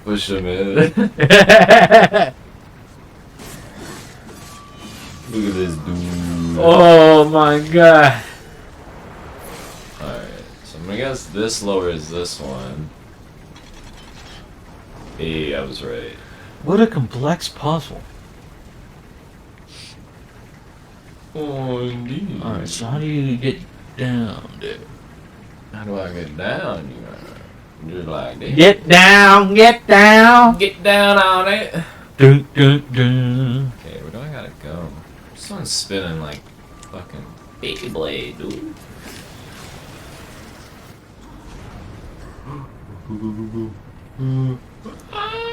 Push him in. Look at this dude. Oh my god. Alright, so I'm gonna guess this lowers this one. Hey, I was right. What a complex puzzle. Oh, indeed. Alright, so how do you get down there? How do I get down? You're like this. Get down, get down. Get down on it. Dun, dun, dun. Okay, where do I gotta go? This one's spinning like fucking Beyblade, dude.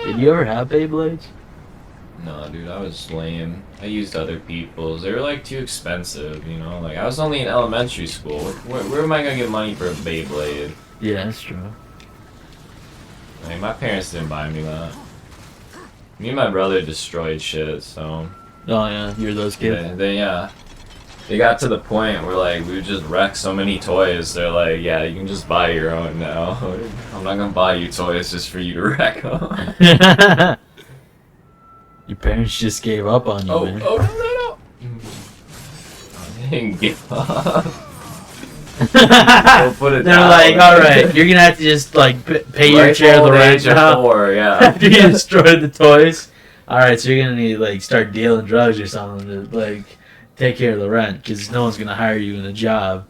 Did you ever have Beyblades? No, dude, I was lame. I used other people's. They were like too expensive, you know? Like, I was only in elementary school. Where am I gonna get money for a Beyblade? Yeah, that's true. Like, my parents didn't buy me that. Me and my brother destroyed shit, so. Oh yeah, you're those kids. They got to the point where like we would just wreck so many toys. They're like, yeah, you can just buy your own now. I'm not gonna buy you toys just for you to wreck them. Your parents just gave up on you, man. No. I didn't give up. We'll put it They're down. like, all right, you're gonna have to just like pay your share of the rent now. 4, yeah. After you destroyed the toys. All right, so you're gonna need to like start dealing drugs or something to like take care of the rent because no one's gonna hire you in a job.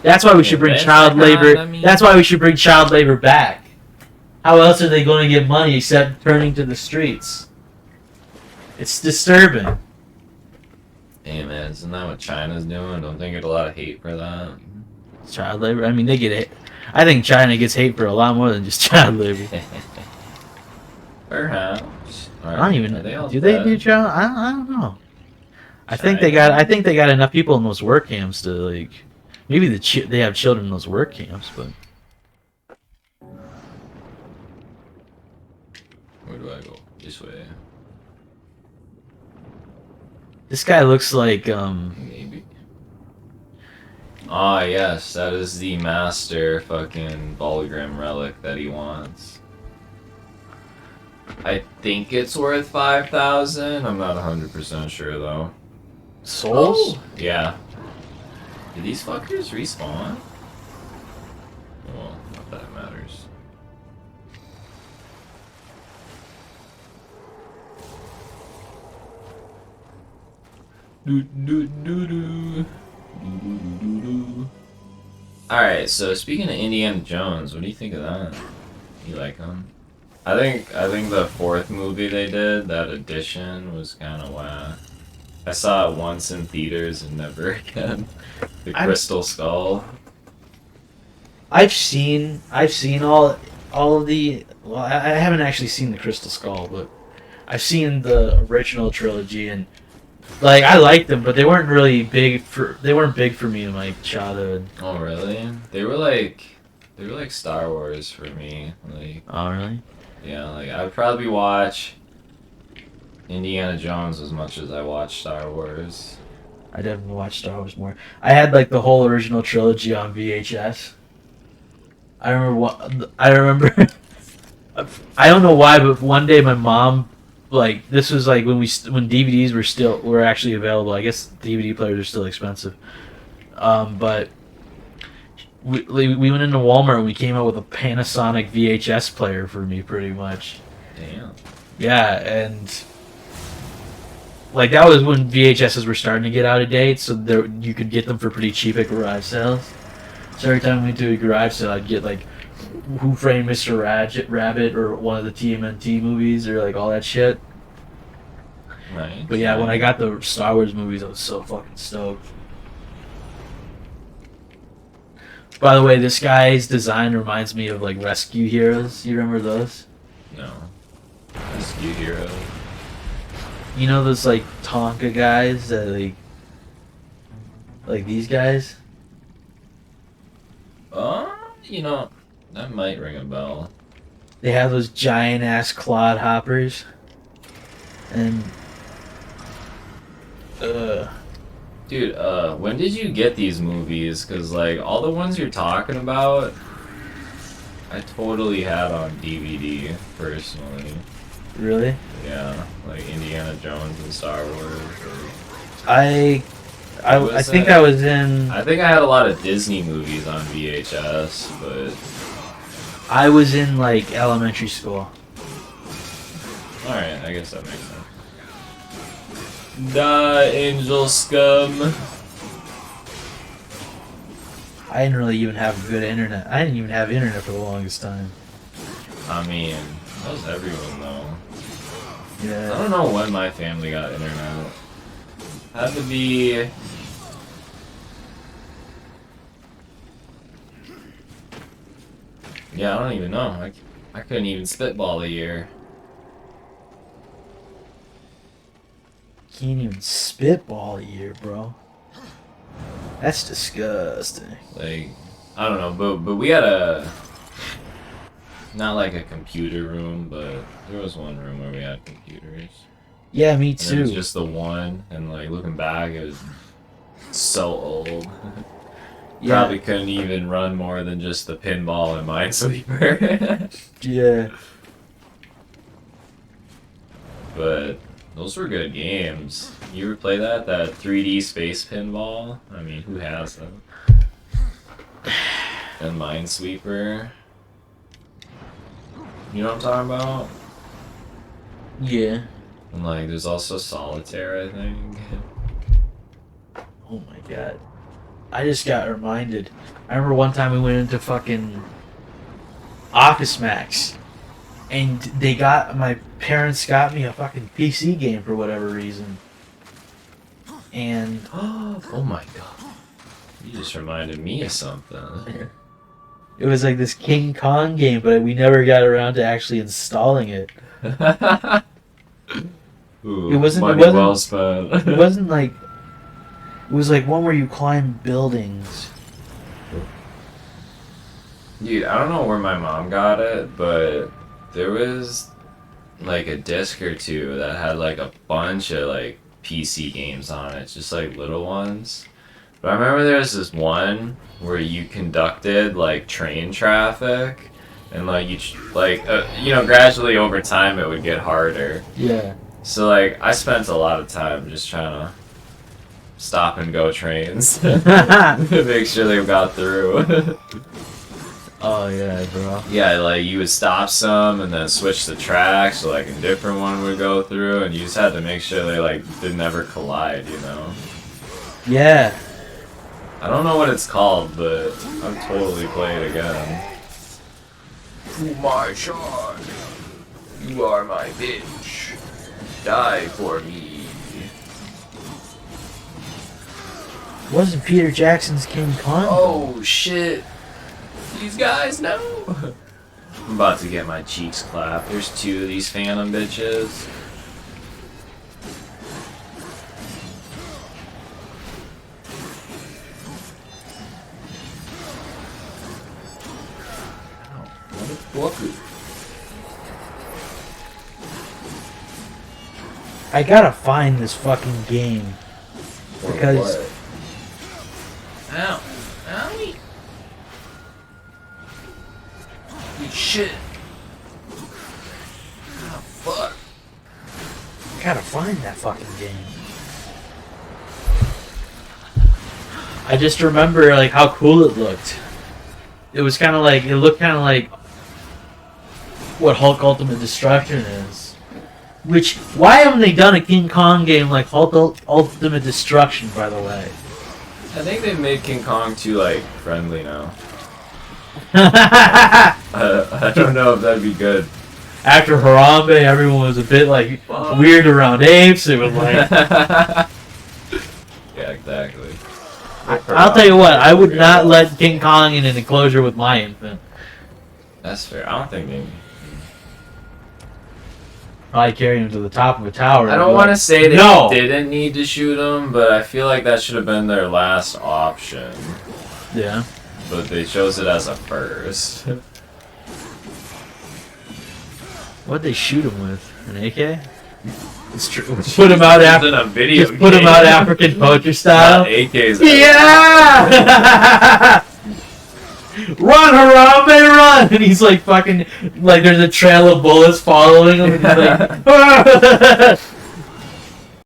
That's why we should bring child labor. That's why we should bring child labor back. How else are they going to get money except turning to the streets? It's disturbing. Hey man, isn't that what China's doing? Don't they get a lot of hate for that? Child labor? I mean, they get hate. I think China gets hate for a lot more than just child labor. Perhaps. I don't even. Do they dead? do child? I don't know. I think they got enough people in those work camps to like. Maybe they have children in those work camps, but. Where do I go? This way. This guy looks like Maybe. Ah, yes, that is the master fucking hologram relic that he wants. I think it's worth 5,000. I'm not 100% sure though. Souls. Oh, yeah. Do these fuckers respawn? Well, not that it matters. Alright, so speaking of Indiana Jones, what do you think of that? You like him? I think the 4th movie they did, that edition, was kind of whack. I saw it once in theaters and never again. The Crystal Skull. I've seen all of the. Well, I haven't actually seen the Crystal Skull, but I've seen the original trilogy, and like I liked them, but they weren't really big for. They weren't big for me in my childhood. Oh really? They were like Star Wars for me. Like, oh really? Yeah, like I'd probably watch Indiana Jones as much as I watch Star Wars. I definitely watched Star Wars more. I had like the whole original trilogy on VHS. I remember. I don't know why, but one day my mom, like, this was like when DVDs were actually available. I guess DVD players are still expensive. But we went into Walmart and we came out with a Panasonic VHS player for me, pretty much. Damn. Yeah, and like that was when VHSs were starting to get out of date, so you could get them for pretty cheap at garage sales. So every time we went to a garage sale, I'd get like Who Framed Mr. Rabbit or one of the TMNT movies or like all that shit. Right. But yeah, when I got the Star Wars movies, I was so fucking stoked. By the way, this guy's design reminds me of like Rescue Heroes. You remember those? No. Rescue Hero. You know those like Tonka guys that like these guys? You know, that might ring a bell. They have those giant ass clod hoppers. And Dude, when did you get these movies? Cause like all the ones you're talking about, I totally had on DVD personally. Really? Yeah, like Indiana Jones and Star Wars. I think I was in. I think I had a lot of Disney movies on VHS, but I was in like elementary school. all right, I guess that makes sense. The Angel Scum. I didn't really even have good internet. I didn't even have internet for the longest time. I mean, that was everyone though. I Yeah. don't know when my family got internet. Had to be. Yeah, I don't even know. I couldn't even spitball a year. Can't even spitball a year, bro. That's disgusting. Like, I don't know, but we had a. Not like a computer room, but there was one room where we had computers. Yeah, me And it too. was just the one, and like looking back, it was so old. Yeah. Probably couldn't even run more than just the pinball and Minesweeper. Yeah. But those were good games. You ever play that 3D space pinball? I mean, who has them? And Minesweeper. You know what I'm talking about? Yeah. And like, there's also Solitaire, I think. Oh my god. I just got reminded. I remember one time we went into fucking Office Max, and my parents got me a fucking PC game for whatever reason. And Oh my god. You just reminded me of something. it was like this King Kong game, but we never got around to actually installing it. Ooh, It wasn't- money it wasn't- well spent. It wasn't like. It was like one where you climb buildings. Dude, I don't know where my mom got it, but there was like a disc or two that had like a bunch of like PC games on it, just like little ones. But I remember there was this one where you conducted like train traffic, and like gradually over time it would get harder. Yeah. So like I spent a lot of time just trying to stop and go trains to make sure they got through. Oh yeah, bro. Yeah, like you would stop some and then switch the tracks, so like a different one would go through, and you just had to make sure they like did never collide, you know? Yeah. I don't know what it's called, but I've totally played it again. My shot. You are my bitch. Die for me. Wasn't Peter Jackson's King Kong? Oh shit. These guys know. I'm about to get my cheeks clapped. There's two of these phantom bitches. Motherfucker. I gotta find this fucking game. Because- Ow. Owie. Good shit. Oh, fuck. I gotta find that fucking game. I just remember like how cool it looked. It was kind of like it looked kind of like what Hulk Ultimate Destruction is. Which why haven't they done a King Kong game like Hulk Ultimate Destruction? By the way. I think they've made King Kong too, like, friendly now. I don't know if that'd be good. After Harambe, everyone was a bit like weird around apes. It was like Yeah, exactly. I'll tell you what, I would not let King Kong in an enclosure with my infant. That's fair. I don't think they... Probably carry him to the top of a tower. I don't want to say they No! didn't need to shoot him, but I feel like that should have been their last option. Yeah. But they chose it as a first. What'd they shoot him with? An AK? It's true. Put him out after. in a video Just put him out African poacher style. AKs. Yeah. run, Harambe, run! And he's like fucking, like there's a trail of bullets following him, and he's like,